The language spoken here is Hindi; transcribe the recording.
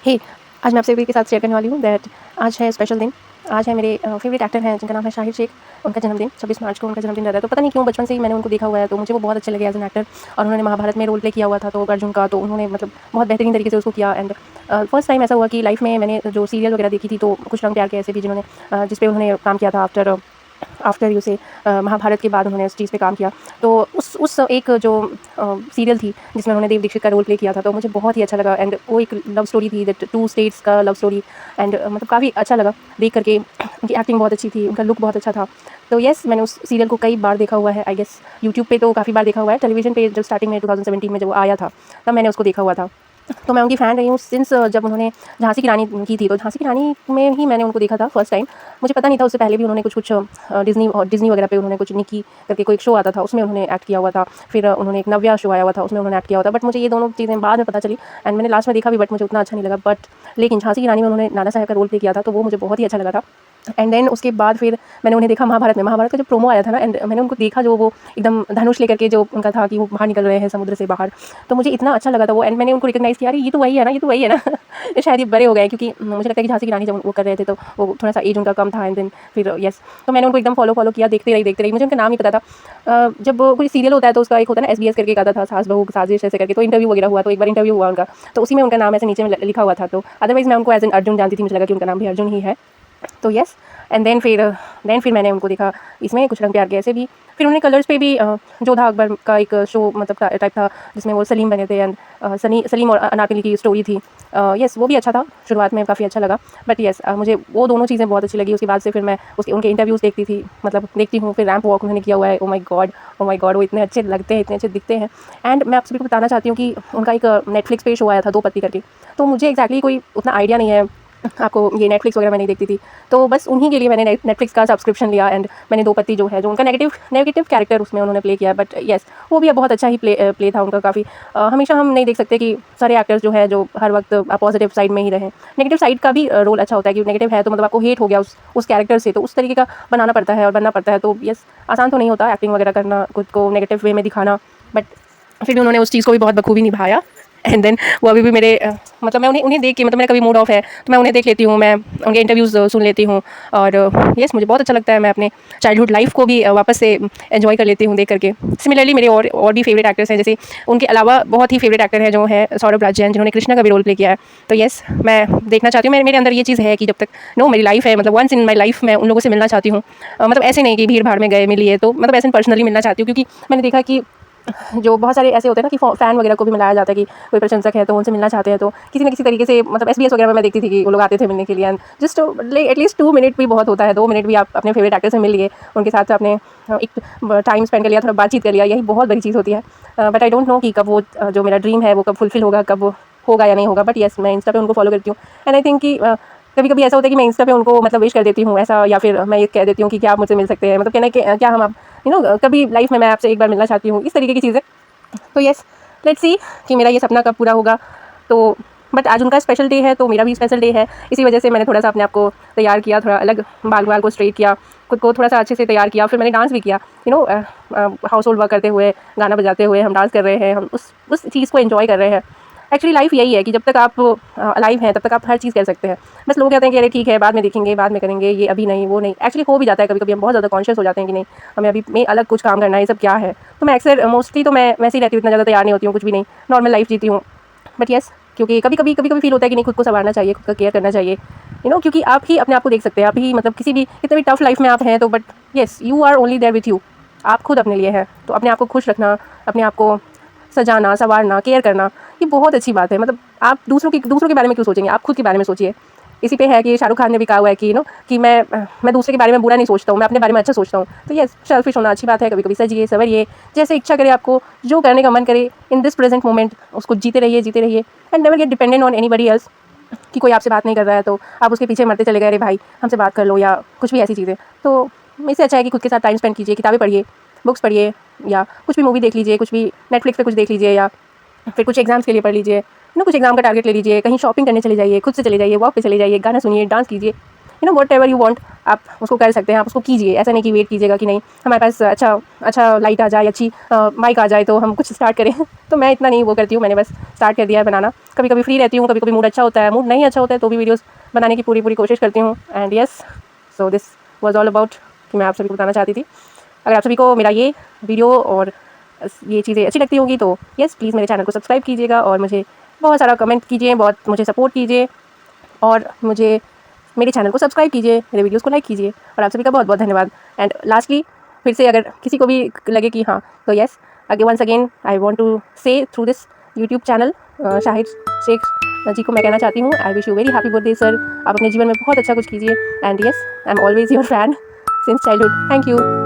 हे आज मैं आपसे वीडियो के साथ शेयर करने वाली हूँ दैट आज है स्पेशल दिन। आज है मेरे फेवरेट एक्टर हैं जिनका नाम है शाहिद शेख। उनका जन्मदिन 26 मार्च को उनका जन्मदिन रहता है। तो पता नहीं क्यों बचपन से ही मैंने उनको देखा हुआ है, तो मुझे वो बहुत अच्छे लगे एज एन एक्टर। और उन्होंने महाभारत में रोल प्ले किया हुआ था तो अर्जुन का, तो उन्होंने मतलब बहुत बेहतरीन तरीके से उसको किया। एंड फर्स्ट टाइम ऐसा हुआ कि लाइफ में मैंने जो सीरियल वगैरह देखी थी, तो कुछ रंग प्यार के ऐसे भी जिन्होंने जिस पे उन्होंने काम किया था आफ्टर आफ्टर यू से महाभारत के बाद उन्होंने उस चीज़ पे काम किया। तो उस एक जो सीरियल थी जिसमें उन्होंने देव दीक्षित का रोल प्ले किया था, तो मुझे बहुत ही अच्छा लगा। एंड वो एक लव स्टोरी थी, दैट 2 स्टेट्स का लव स्टोरी। एंड मतलब काफ़ी अच्छा लगा देख करके। उनकी एक्टिंग बहुत अच्छी थी, उनका लुक बहुत अच्छा था। तो येस, मैंने उस सीरियल को कई बार देखा हुआ है। आई गेस यूट्यूब पे तो काफ़ी बार देखा हुआ है, टेलीविजन पे जब स्टार्टिंग में 2017 में जब वो आया था तब मैंने उसको देखा हुआ था। तो मैं उनकी फ़ैन रही हूँ सिंस जब उन्होंने झांसी की रानी की थी। तो झांसी की रानी में ही मैंने उनको देखा था फर्स्ट टाइम। मुझे पता नहीं था, उससे पहले भी उन्होंने कुछ डिज़नी वगैरह पे उन्होंने कुछ निकी करके कोई एक शो आता था, उसमें उन्होंने एक्ट किया हुआ था। फिर उन्होंने एक नव्या शो आया हुआ था, उसमें उन्होंने एक्ट किया हुआ था। बट मुझे ये दोनों चीज़ें बाद में पता चली एंड मैंने लास्ट में देखा भी, बट मुझे उतना अच्छा नहीं लगा। बट लेकिन झांसी की रानी में उन्होंने नाना साहब का रोल प्ले किया था, तो वो मुझे बहुत ही अच्छा लगा था। एंड देन उसके बाद फिर मैंने उन्हें देखा महाभारत में। महाभारत का जो प्रोमो आया था ना, एंड मैंने उनको देखा जो वो एकदम धनुष लेकर के जो उनका था कि वो बाहर निकल रहे हैं समुद्र से बाहर, तो मुझे इतना अच्छा लगा था वो। एंड मैंने उनको रिकॉग्नाइज़ किया, अरे ये तो वही है ना, ये तो वही है ना शायद ये बड़े हो गए, क्योंकि मुझे लगता है कि झांसी की रानी जब वो कर रहे थे तो वो थोड़ा सा एज उनका कम था। एंड देन फिर येस, तो मैंने उनको एकदम फॉलो किया, देखते रही। मुझे उनका नाम नहीं पता था। जब कोई सीरियल होता है तो उसका एक होता है ना, SBS करके एक आता था, सास बहू साजिश ऐसे करके, तो इंटरव्यू वगैरह हुआ, तो एक बार इंटरव्यू हुआ उनका, तो उसी में उनका नाम ऐसे नीचे में लिखा हुआ था। तो अदरवाइज़ मैं उनको एज एन अर्जुन जानती थी, मुझे लगा कि उनका नाम भी अर्जुन ही है। तो येस, एंड देन फिर मैंने उनको देखा इसमें कुछ रंग प्यार के ऐसे भी। फिर उन्होंने कलर्स पे भी जोधा अकबर का एक शो मतलब टाइप था, जिसमें वो सलीम बने थे। एंड सलीम और अनारकली की स्टोरी थी। येस, वो भी अच्छा था, शुरुआत में काफ़ी अच्छा लगा। बट येस, मुझे वो दोनों चीज़ें बहुत अच्छी लगी। उसके बाद से फिर मैं उनके इंटरव्यूज़ देखती हूँ। फिर रैंप वॉक उन्होंने किया हुआ है, ओ माई गॉड, वो इतने अच्छे लगते हैं, इतने अच्छे दिखते हैं। एंड मैं आपसे बिल्कुल बताना चाहती हूँ कि उनका एक नेटफ्लिक्स पे शो आया था, दो पत्ती करके। तो मुझे एक्जैक्टली कोई उतना आइडिया नहीं है, आपको ये नेटफ्लिक्स वगैरह मैं नहीं देखती थी, तो बस उन्हीं के लिए मैंने नेटफ्लिक्स का सब्सक्रिप्शन लिया। एंड मैंने दो पत्ती जो है, जो उनका नेगेटिव कैरेक्टर उसमें उन्होंने प्ले किया। बट येस, वो भी बहुत अच्छा ही प्ले था उनका काफ़ी। हमेशा हम नहीं देख सकते कि सारे एक्टर्स जो है जो हर वक्त पॉजिटिव साइड में ही रहें। नेगेटिव साइड का भी रोल अच्छा होता है, कि नेगेटिव है तो मतलब आपको हेट हो गया उस कैरेक्टर से, तो उस तरीके का बनाना पड़ता है और बनना पड़ता है। तो येस, आसान तो नहीं होता एक्टिंग वगैरह करना, खुद को नेगेटिव वे में दिखाना। बट फिर भी उन्होंने उस चीज़ को भी बहुत बखूबी निभाया। एंड देन वो अभी भी मेरे मतलब मैं उन्हें देख के, मतलब मेरा कभी मूड ऑफ है तो मैं उन्हें देख लेती हूँ, मैं उनके इंटरव्यूज़ सुन लेती हूँ। और येस, मुझे बहुत अच्छा लगता है। मैं अपने चाइल्डहुड लाइफ को भी वापस से एंजॉय कर लेती हूँ देख करके। सिमिलरली मेरे और भी फेवरेट एक्टर्स हैं, जैसे उनके अलावा बहुत ही फेवरेट एक्टर हैं जो है सौरभ राजन, जिन्होंने कृष्णा का भी रोल प्ले किया है। तो येस, मैं देखना चाहती हूँ, मेरे अंदर ये चीज़ है कि जब तक मेरी लाइफ है, मतलब वंस इन माई लाइफ मैं उन लोगों से मिलना चाहती हूँ। मतलब ऐसे नहीं कि भीड़ भाड़ में गए मिलिए, तो मतलब ऐसे पर्सनली मिलना चाहती हूँ। क्योंकि मैंने देखा कि जो बहुत सारे ऐसे होते हैं ना कि फ़ैन वगैरह को भी मिलाया जाता है, कि कोई प्रशंसक है तो उनसे मिलना चाहते हैं, तो किसी न किसी तरीके से मतलब SBS वगैरह में मैं देखती थी कि वो लोग आते थे मिलने के लिए। एंड जस्ट एटलीस्ट 2 मिनट भी बहुत होता है, 2 मिनट भी आप अपने फेवरेट एक्टर से मिल लिए, उनके साथ आपने एक टाइम स्पेंड कर लिया, थोड़ा बातचीत कर लिया, यही बहुत बड़ी चीज़ होती है। बट आई डोंट नो कि कब वो जो मेरा ड्रीम है वो कब फुलफिल होगा, कब वो होगा या नहीं होगा। बट येस, मैं इंस्टा पे उनको फॉलो करती हूँ। एंड आई थिंक कि कभी कभी ऐसा होता है कि मैं इंस्टा पे उनको मतलब विश कर देती हूँ ऐसा, या फिर मैं ये कह देती हूँ कि क्या आप मुझसे मिल सकते हैं, मतलब कहना कि क्या हम आप कभी लाइफ में मैं आपसे एक बार मिलना चाहती हूँ, इस तरीके की चीज़ें। तो येस, लेट्स सी कि मेरा ये सपना कब पूरा होगा। तो बट आज उनका स्पेशल डे है, तो मेरा भी स्पेशल डे है। इसी वजह से मैंने थोड़ा सा अपने आप को तैयार किया, थोड़ा अलग बाल को स्ट्रेट किया, खुद को थोड़ा सा अच्छे से तैयार किया। फिर मैंने डांस भी किया, हाउस होल्ड वर्क करते हुए, गाना बजाते हुए हम डांस कर रहे हैं, हम उस चीज़ को एंजॉय कर रहे हैं। एक्चुअली लाइफ यही है कि जब तक आप अलाइव हैं तब तक आप हर चीज़ कर सकते हैं। बस लोग कहते हैं कि अरे ठीक है, बाद में देखेंगे, बाद में करेंगे, ये अभी नहीं, वो नहीं। एक्चुअली हो भी जाता है कभी कभी, हम बहुत ज़्यादा कॉन्शियस हो जाते हैं कि नहीं, हमें अभी में अलग कुछ काम करना है, ये सब क्या है। तो मैं अक्सर मोस्टली तो मैं वैसे ही रहती हूँ, इतना ज़्यादा तैयार नहीं होती हूँ, कुछ भी नहीं, नॉर्मल लाइफ जीती हूँ। बट येस, क्योंकि कभी कभी फील होता है कि नहीं, खुद को संवारना चाहिए, खुद का केयर करना चाहिए। क्योंकि आप ही अपने आप को देख सकते हैं, आप ही मतलब किसी भी कितने भी टफ लाइफ में आप हैं, तो but yes, you are only there with you. आप खुद अपने लिए हैं, तो अपने आप को खुश रखना, अपने आप को सजाना, संवारना, केयर करना, ये बहुत अच्छी बात है। मतलब आप दूसरों के बारे में क्यों सोचेंगे, आप खुद के बारे में सोचिए। इसी पे है कि शाहरुख खान ने भी कहा हुआ है कि कि मैं दूसरे के बारे में बुरा नहीं सोचता हूँ, मैं अपने बारे में अच्छा सोचता हूँ। तो ये सेल्फिश होना अच्छी बात है, कभी कभी सजिए सवरिए, जैसे इच्छा करे, आपको जो करने का मन करे इन दिस प्रेजेंट मोमेंट, उसको जीते रहिए and never get dependent on anybody else. कि कोई आपसे बात नहीं कर रहा है तो आप उसके पीछे मरते चले गए, अरे भाई हमसे बात कर लो, या कुछ भी ऐसी चीज़ें। तो इससे अच्छा है कि खुद के साथ टाइम स्पेंड कीजिए, किताबें पढ़िए, बुक्स पढ़िए, या कुछ भी मूवी देख लीजिए, कुछ भी नेटफ्लिक्स पे कुछ देख लीजिए, या फिर कुछ एग्जाम्स के लिए पढ़ लीजिए, कुछ एग्जाम का टारगेट ले लीजिए, कहीं शॉपिंग करने चले जाइए, खुद से चले जाइए, वॉक पे चले जाइए, गाना सुनिए, डांस कीजिए। Know what ever you want, आप उसको कर सकते हैं, आप उसको कीजिए। ऐसा नहीं कि वेट कीजिएगा कि नहीं हमारे पास अच्छा लाइट आ जाए, अच्छी माइक आ जाए तो हम कुछ स्टार्ट करें तो मैं इतना नहीं वो करती हूँ, मैंने बस स्टार्ट कर दिया है बनाना। कभी कभी फ्री रहती हूँ, कभी कभी मूड अच्छा होता है, मूड नहीं अच्छा होता है तो भी वीडियोज़ बनाने की पूरी कोशिश करती हूँ। And yes, so this was all about कि मैं आप सभी को बताना चाहती थी। अगर आप सभी को मेरा ये वीडियो और ये चीज़ें अच्छी लगती होंगी तो येस प्लीज़ मेरे चैनल को सब्सक्राइब कीजिएगा और मुझे बहुत सारा कमेंट कीजिए, बहुत मुझे सपोर्ट कीजिए और मुझे मेरे चैनल को सब्सक्राइब कीजिए, मेरे वीडियोस को लाइक कीजिए। और आप सभी का बहुत बहुत धन्यवाद। एंड लास्टली फिर से अगर किसी को भी लगे कि हाँ तो yes once again I want to say through this YouTube channel Shahid Shaikh ji को मैं कहना चाहती हूँ, I wish you very happy birthday sir. आप अपने जीवन में बहुत अच्छा कुछ कीजिए। And yes, I am always your fan since childhood. Thank you.